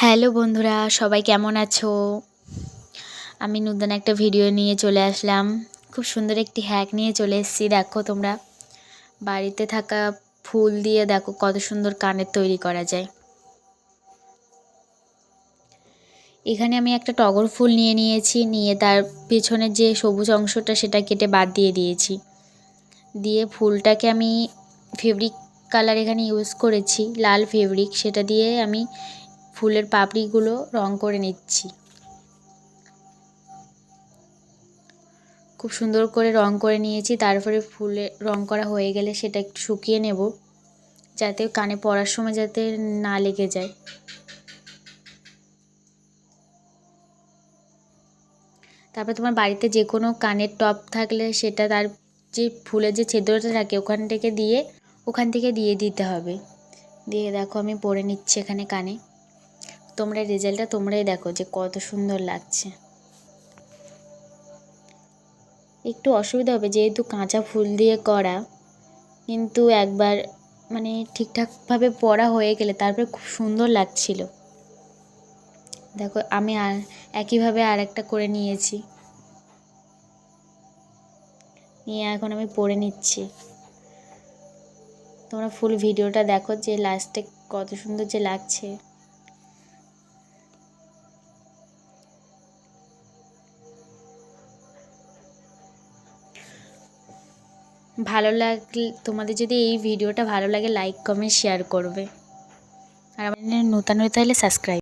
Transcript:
Hello বন্ধুরা, সবাই কেমন আছো? আমি নতুন একটা ভিডিও নিয়ে চলে আসলাম। খুব সুন্দর একটি হ্যাক নিয়ে চলে এসেছি। দেখো তোমরা, বাড়িতে থাকা ফুল দিয়ে দেখো কত সুন্দর কানের তৈরি করা যায়। এখানে আমি একটা টগর ফুল নিয়েছি, নিয়ে তার পেছনের যে সবুজ অংশটা সেটা কেটে বাদ দিয়ে দিয়েছি। দিয়ে ফুলটাকে আমি ফেব্রিক কালার এখানে ইউজ করেছি, লাল ফেব্রিক, সেটা দিয়ে আমি ফুলের পাপড়িগুলো রং করে নিচ্ছি। খুব সুন্দর করে রং করে নিয়েছি। তারপরে ফুলে রং করা হয়ে গেলে সেটা একটু শুকিয়ে নেব, যাতে কানে পরার সময় যাতে না লেগে যায়। তারপর তোমার বাড়িতে যে কোনো কানের টপ থাকলে সেটা তার যে ফুলের যে ছিদ্রটা থাকে ওখান থেকে দিয়ে দিতে হবে। দিয়ে দেখো আমি পরে নিচ্ছি এখানে কানে। তোমরা রেজাল্টটা তোমরাই দেখো যে কত সুন্দর লাগছে। একটু অসুবিধা হবে যেহেতু কাঁচা ফুল দিয়ে করা, কিন্তু একবার মানে ঠিকঠাকভাবে পরা হয়ে গেলে তারপরে খুব সুন্দর লাগছিল। দেখো আমি আর একইভাবে আর একটা করে নিয়েছি, নিয়ে এখন আমি পরে নিচ্ছি। তোমরা ফুল ভিডিওটা দেখো যে লাস্টে কত সুন্দর যে লাগছে। ভালো লাগলে, তোমাদের যদি এই ভিডিওটা ভালো লাগে, লাইক কমেন্ট শেয়ার করবে। আর আমার নতুন হতে হলে সাবস্ক্রাইব।